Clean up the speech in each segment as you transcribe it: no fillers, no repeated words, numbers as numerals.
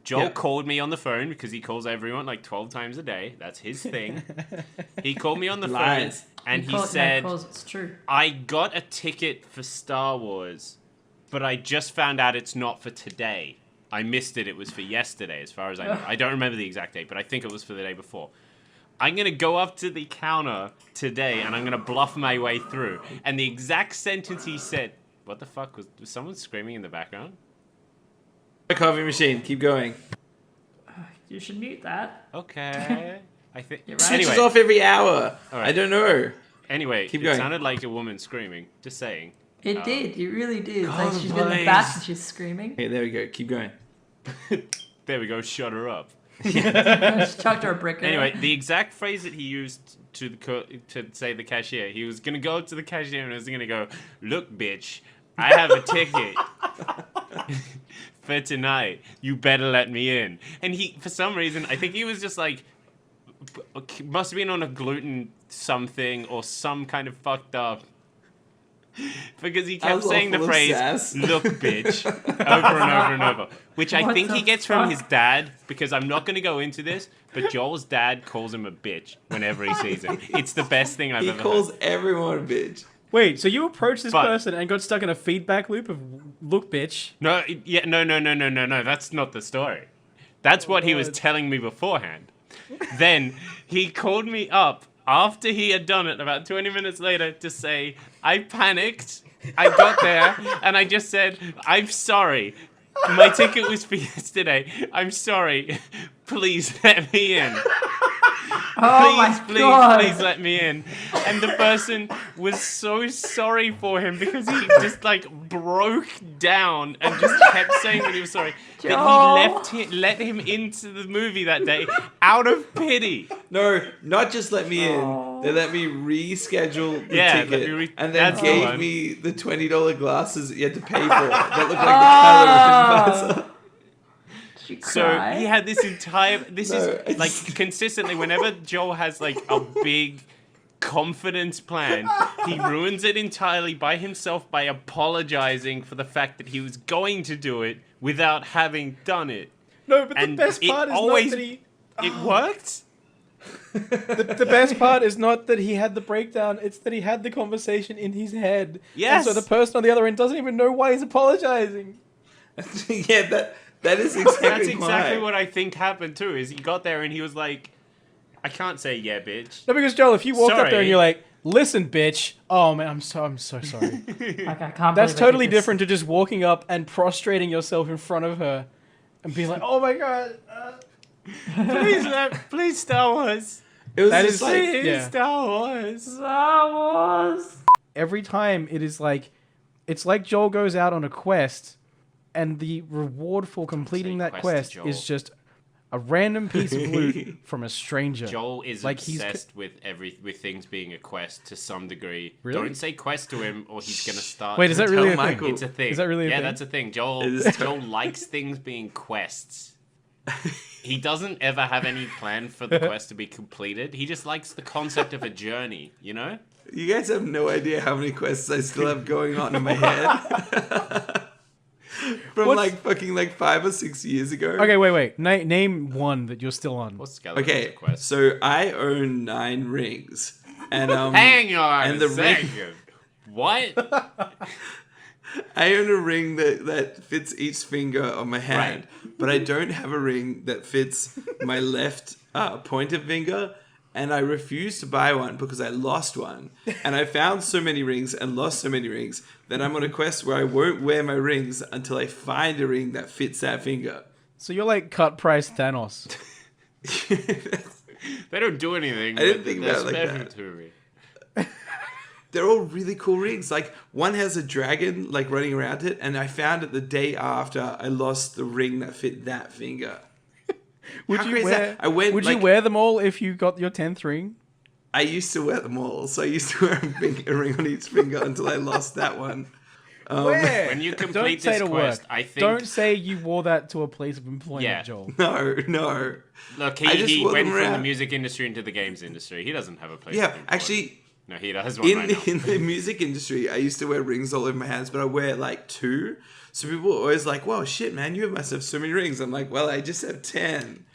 Joel called me on the phone because he calls everyone like 12 times a day. That's his thing. He called me on the phone and he said, it's true. I got a ticket for Star Wars, but I just found out it's not for today. I missed it. It was for yesterday, as far as I know. I don't remember the exact date, but I think it was for the day before. I'm going to go up to the counter today and I'm going to bluff my way through. And the exact sentence he said, what the fuck? Was someone screaming in the background? A coffee machine. Keep going. You should mute that. Okay. I think. You're right. Switches Anyway, off every hour. right. I don't know. anyway, Keep it going. sounded like a woman screaming. Just saying. It did. It really did. It's God, like she's in the please. back and she's screaming. Okay, there we go. Keep going. There we go. Shut her up. She chucked her a brick. Anyway, the exact phrase that he used to say the cashier, he was gonna go up to the cashier and he was gonna go, "Look, bitch, I have a ticket for tonight. You better let me in." And he, for some reason, I think he was just like, must have been on a gluten something or some kind of fucked up. Because he kept saying the phrase, "Look, bitch," over and over and over. Which I think he gets from his dad, because I'm not going to go into this, but Joel's dad calls him a bitch whenever he sees him. It's the best thing I've ever heard. He calls everyone a bitch. Wait, so you approached this person and got stuck in a feedback loop of "look, bitch"? No, no. That's not the story. That's what he was telling me beforehand. Then he called me up after he had done it about 20 minutes later to say, I panicked. I got there and I just said, "I'm sorry. My ticket was for yesterday. I'm sorry. Please let me in. Please let me in." And the person was so sorry for him because he just like broke down and just kept saying that he was sorry. That he let him into the movie that day out of pity. No, not just let me in. They let me reschedule the ticket and then gave me the $20 glasses that you had to pay for that looked like the color advisor. So he had this entire. Is like consistently whenever Joel has like a big confidence plan, he ruins it entirely by himself by apologizing for the fact that he was going to do it without having done it. No, but the best part is not that he... It worked? The best part is not that he had the breakdown, it's that he had the conversation in his head. Yes. And so the person on the other end doesn't even know why he's apologizing. Yeah, that is exactly That's exactly what I think happened too, is he got there and he was like, I can't say yeah, bitch. No, because Joel, if you walked up there and you're like, "Listen, bitch," oh man, I'm so sorry. I can't That's totally believe different to just walking up and prostrating yourself in front of her and being like, "Oh my god, please Star Wars. It was that just is like, Please Star Wars. Star Wars. Every time it is like, it's like Joel goes out on a quest, and the reward for completing that quest is just a random piece of loot from a stranger. Joel is like obsessed with things being a quest to some degree. Really? Don't say quest to him or he's gonna start. Wait, is that really a Michael. thing? It's a thing. Is that really a thing? Yeah, that's a thing. Joel likes things being quests. He doesn't ever have any plan for the quest to be completed. He just likes the concept of a journey, you know? You guys have no idea how many quests I still have going on in my head. From like 5 or 6 years ago. Okay, wait. Name one that you're still on. What's Skeleton's Okay, quest? so I own 9 rings. And Hang on and a the second. What? I own a ring that fits each finger on my hand, but I don't have a ring that fits my left pointer finger, and I refuse to buy one because I lost one. And I found so many rings and lost so many rings that I'm on a quest where I won't wear my rings until I find a ring that fits that finger. So you're like cut price Thanos. They don't do anything. I didn't think about it like special that. to me. They're all really cool rings. Like, one has a dragon, like, running around it, and I found it the day after I lost the ring that fit that finger. Would you wear them all if you got your 10th ring? I used to wear them all, so I used to wear a ring on each finger until I lost that one. Where? When you Don't complete say this to quest, work. I think... Don't say you wore that to a place of employment, Yeah. Joel. No. Look, I just he wore went them from the around. music industry into the games industry. He doesn't have a place. Yeah, of employment. actually, No, he does one right now. In the music industry, I used to wear rings all over my hands, but I wear like 2. So people are always like, "Whoa, shit, man, you must have so many rings." I'm like, "Well, I just have 10."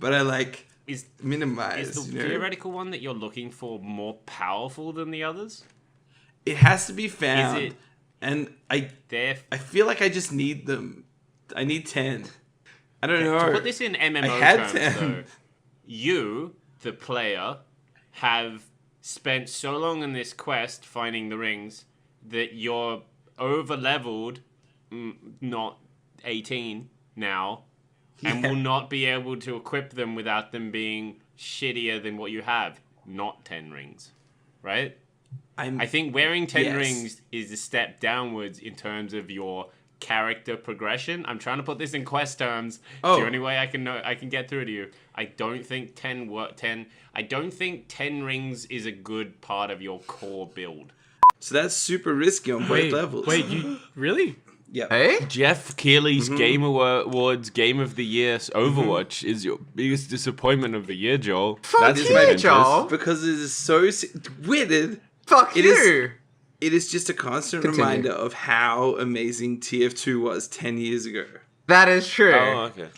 But I like minimize. Is the theoretical one that you're looking for more powerful than the others? It has to be found. Is it? And I feel like I just need them. I need 10. I don't know. To put this in MMO I had terms, 10. though, you, the player, have spent so long in this quest finding the rings that you're over-leveled, not 18 now, and will not be able to equip them without them being shittier than what you have. Not 10 rings, right? I think wearing 10 rings is a step downwards in terms of your character progression. I'm trying to put this in quest terms. It's the only way I can get through to you. I don't think 10 rings is a good part of your core build. So that's super risky on both levels. Wait, you really? Yeah. Hey? Jeff Keighley's Game Awards Game of the Year Overwatch is your biggest disappointment of the year, Joel. Fuck you, Joel. Because it is so weirded. Fuck you. It is just a constant reminder of how amazing TF2 was 10 years ago. That is true. Oh, okay.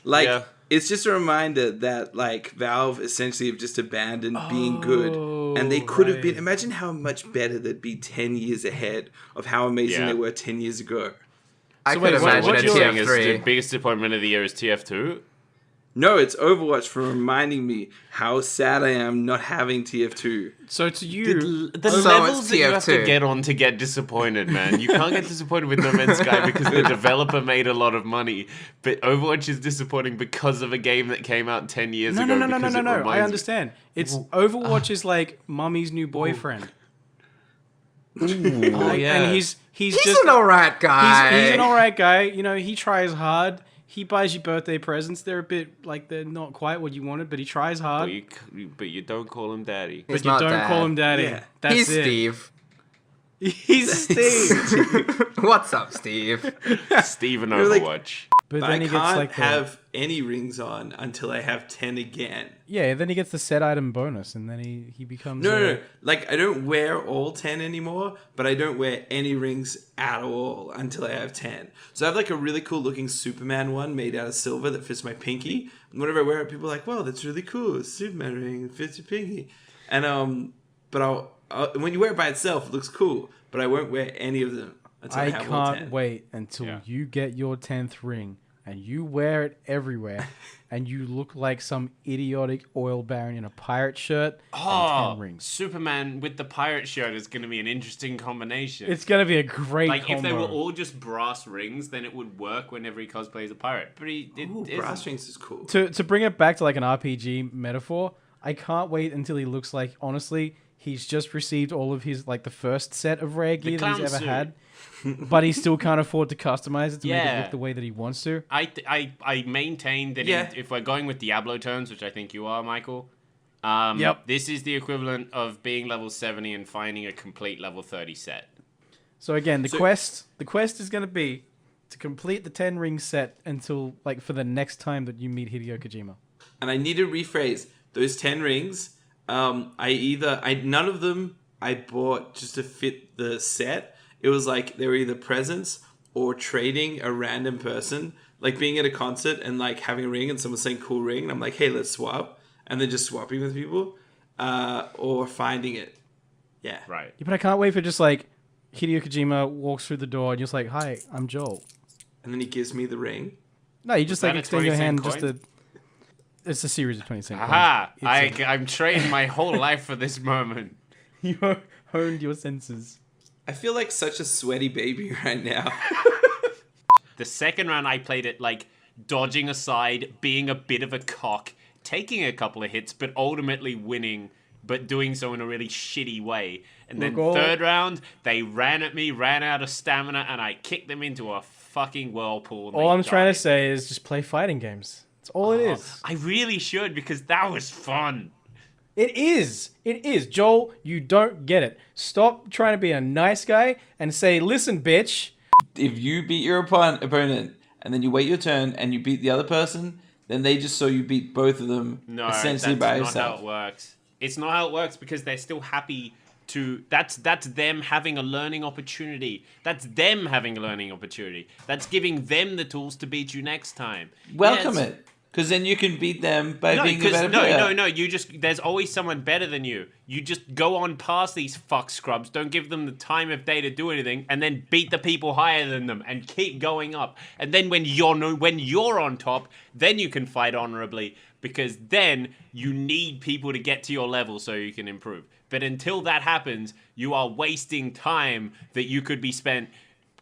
It's just a reminder that, like, Valve essentially have just abandoned being good. And they could have been... Imagine how much better they'd be 10 years ahead of how amazing they were 10 years ago. I could imagine what a you're saying is the TF3. biggest disappointment of the year is TF2? No, it's Overwatch for reminding me how sad I am not having TF2. So to you, The So levels it's that you have to TF2. get on to get disappointed, man. You can't get disappointed with No Man's Sky because the developer made a lot of money. But Overwatch is disappointing because of a game that came out 10 years ago. No. because it I reminds understand. It's Overwatch is like mummy's new boyfriend. Oh, yeah. And he's He's just an alright guy. he's an alright guy. You know, he tries hard. He buys you birthday presents. They're a bit like they're not quite what you wanted, but he tries hard. But you don't call him daddy. He's But you not don't Dad. call him daddy. Yeah. That's He's it. Steve. He's Steve. What's up, Steve? Steven You're like- Overwatch. But But then I he can't gets like have any rings on until I have 10 again. then he gets the set item bonus, and then he becomes No. Like, I don't wear all 10 anymore, but I don't wear any rings at all until I have 10. So I have, like, a really cool looking Superman one made out of silver that fits my pinky. And whenever I wear it, people are like, "Wow, that's really cool. It's a Superman ring. It fits your pinky." And, but I'll when you wear it by itself, it looks cool. But I won't wear any of them until I I have all 10. can't wait until you get your 10th ring and you wear it everywhere and you look like some idiotic oil baron in a pirate shirt and 10 rings. Superman with the pirate shirt is going to be an interesting combination. It's going to be a great like, combo. if they were all just brass rings, then it would work whenever he cosplays a pirate. But Brass rings is cool. To bring it back to like an RPG metaphor, I can't wait until he looks like, honestly, he's just received all of his, like, the first set of rare gear that he's clown ever suit. had. But he still can't afford to customize it to make it Yeah. look the way that he wants to. I maintain that if we're going with Diablo terms, which I think you are, Michael, this is the equivalent of being level 70 and finding a complete level 30 set. So again, the quest is going to be to complete the 10 ring set until, like, for the next time that you meet Hideo Kojima. And I need to rephrase those 10 rings. None of them I bought just to fit the set. It was like they were either presents or trading a random person, like being at a concert and like having a ring and someone saying cool ring, and I'm like, hey, let's swap, and then just swapping with people, or finding it. Yeah. Right. Yeah, but I can't wait for just like Hideo Kojima walks through the door and just like, hi, I'm Joel. And then he gives me the ring. No, you just like that a extend your 20 hand cent just to. It's a series of 20 cent coins. Aha! It's I'm trading my whole life for this moment. you honed your senses. I feel like such a sweaty baby right now. The second round I played it like dodging aside, being a bit of a cock, taking a couple of hits, but ultimately winning, but doing so in a really shitty way. And then third round, they ran at me, ran out of stamina, and I kicked them into a fucking whirlpool. All I'm trying to say is just play fighting games. That's all it is. I really should, because that was fun. It is. It is. Joel, you don't get it. Stop trying to be a nice guy and say, listen, bitch. If you beat your opponent and then you wait your turn and you beat the other person, then they just saw you beat both of them No, essentially that's by not yourself. how it works. It's not how it works because they're still happy that's them having a learning opportunity. That's them having a learning opportunity. That's giving them the tools to beat you next time. Welcome Yes. it, because then you can beat them by being a 'cause- better player. no. There's always someone better than you. You just go on past these fuck scrubs. Don't give them the time of day to do anything, and then beat the people higher than them and keep going up. And then when you're on top, then you can fight honorably, because then you need people to get to your level so you can improve. But until that happens, you are wasting time that you could be spent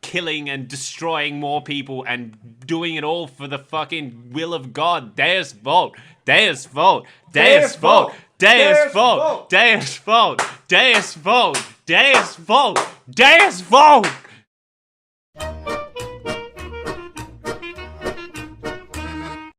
killing and destroying more people and doing it all for the fucking will of God. Deus Vult. Deus Vult. Deus Vult. Deus Vult. Deus Vult. Deus Vult. Deus Vult. Deus Vult.